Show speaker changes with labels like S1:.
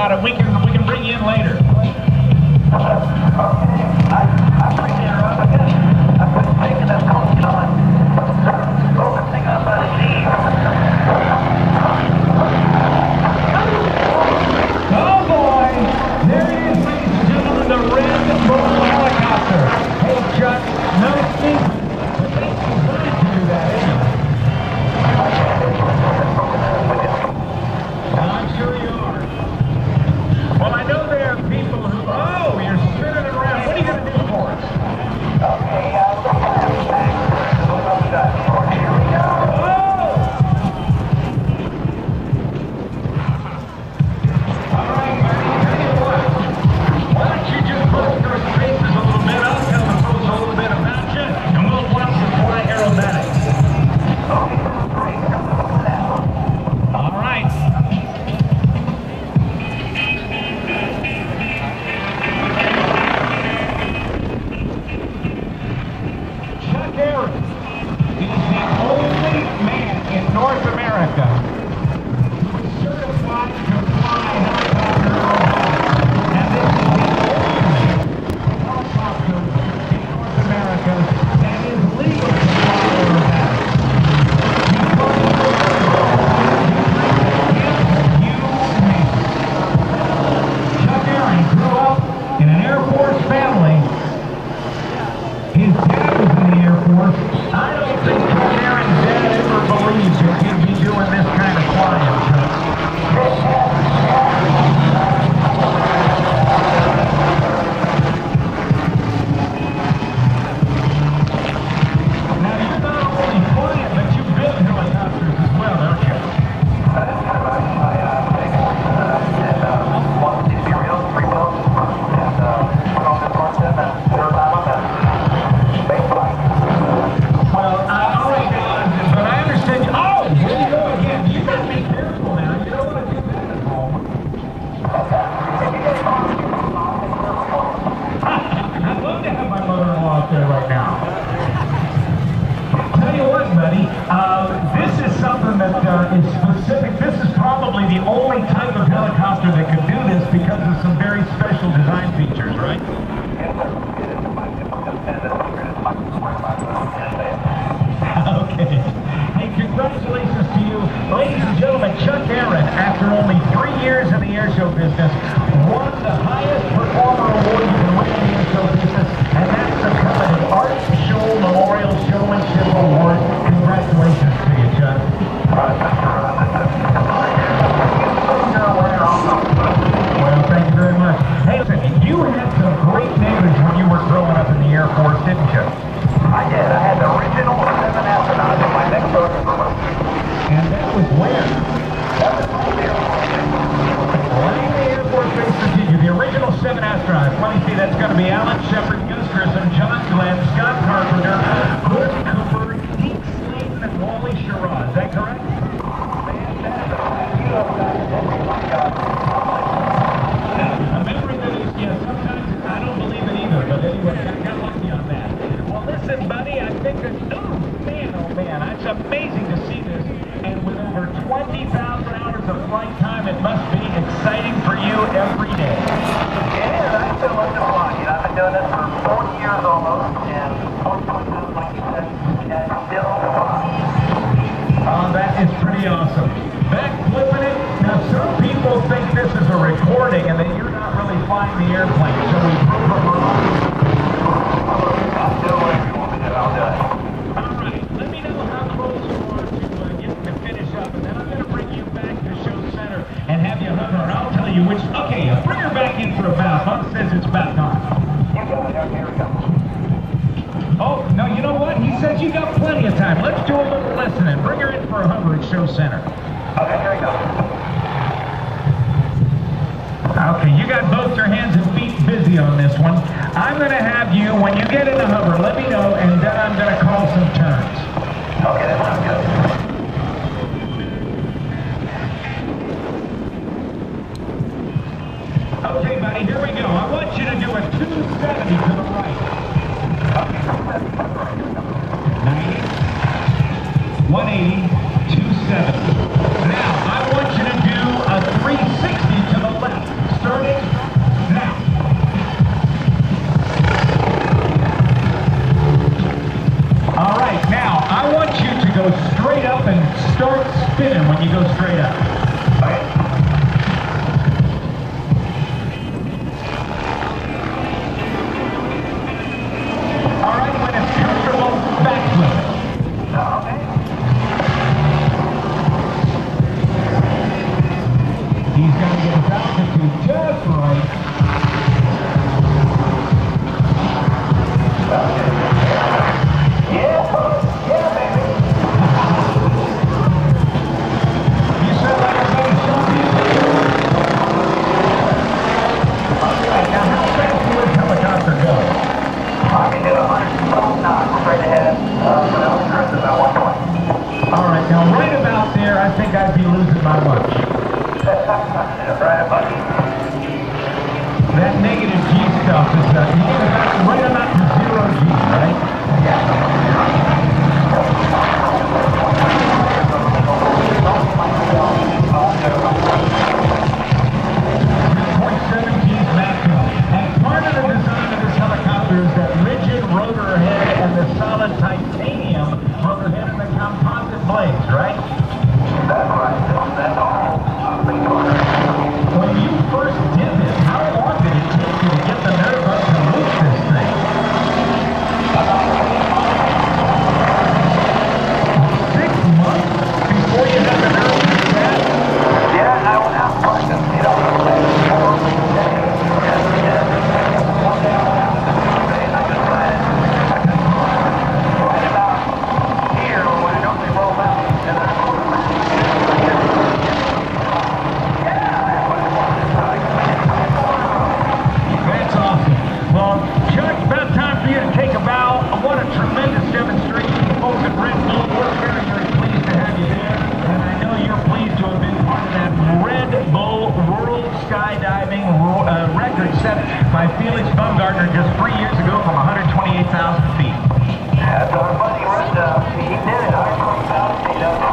S1: about it. We can bring you in later. Oh boy, there it is, ladies and gentlemen, the Red Bull helicopter. Hey Chuck, no secret, but they designed to do that, isn't it? I'm sure you are. Well, I know there are people who, oh, you're spinning it around. What are you going to do for us? Okay, here we go. Oh! All right, buddy, tell you what. Why don't you just put through the paces a little bit? I'll tell the folks a little bit about you, and we'll watch you fly aerobatic. Okay, great. All right. North America who is certified to fly helicopter aerobatic. And this is the only helicopter in North America that is legal to fly aerobatic. Chuck Aaron grew up in an Air Force family. His dad was in the Air Force. I don't think Chuck Aaron's dad ever believes that he'd be doing this kind of flying, Chuck. Now, you're not only flying, but you build helicopters as well, don't you? Right now. Tell you what, buddy, this is something that is specific. This is probably the only type of helicopter that could do this because of some very special design features, right? Okay. Hey, congratulations to you. Ladies and gentlemen, Chuck Aaron, after only 3 years in the airshow business, won the highest performer award you can win in the airshow business, and that's the coveted Airshow Memorial Showmanship Award. Congratulations to you, Chuck. Well, thank you very much. Hey, listen, you had some great neighbors when you were growing up in the Air Force, didn't you? I did. I had the original 7 astronauts in my next door neighborhood. And that was where? That was Langley Air Force Base, Virginia. The original 7 astronauts. Let me see, that's going to be Alan Shepard, Gus Grissom, John Glenn, Scott Carpenter, Gordon Cooper, Deke Slayton, and Wally Sherrod. Is that correct? A memory that is, yeah, sometimes I don't believe it either, but anyway, I got lucky on that. Well, listen, buddy, I think that, oh man, it's amazing to see this, and with over 20,000 hours of flight time, it must be exciting for you every day. It is. I still love to fly. You know, I've been doing this for 40 years almost, and like you said, still fly. Oh, that is pretty awesome. Back flipping it. Now, some people think this is a recording and that you're not really flying the airplane, so we prove it wrong. I'll do whatever you want me to do. I'll do it. All right. Let me know how close you are to get to finish up, and then I'm going to bring you back to Show Center and have you hover, and I'll tell you which. Okay, bring her back in for a bow. Bud says it's back on. You got it. Okay, here we go. Oh, no, you know what? He says you got plenty of time. Let's do a little listening. Bring her in for a hover at Show Center. Okay, here we go. Okay, you got both your hands and feet busy on this one. I'm going to have you, when you get in the hover, let me know, and then I'm going to call some turns. Okay, that sounds good. Okay, buddy, here we go. I want you to do a 270 to the right. Okay, 90, 180, 270. Now, I want you to do a 360 to the left. get his altitude just right. Yeah, baby. You sound like a baby zombie. Okay, now how fast will this helicopter go? I can do 112 knots straight ahead. But I'm sure it's about 120. All right, now right about there, I think I'd be losing my lunch. Right about that negative G stuff is you get about right about to 0 G, right? Yeah. 3.7 G's maximum. And part of the design of this helicopter is that rigid rotor head and the solid titanium rotor head and the composite blades, right? That's right. That's all. When you first did this, how long did it take you to get the nerve up to move this thing? 6 months before you had the nerve to do that? Yeah, I went out and watched them. You know, right about here when it only rolled out. That's awesome. Well, Chuck, about time for you to take a bow. What a tremendous demonstration. Folks at Red Bull, we're very, very pleased to have you there. And I know you're pleased to have been part of that Red Bull World Skydiving record set by Felix Baumgartner just 3 years ago from 128,000 feet. That's our buddy, Red. He did it. 120,000 feet up.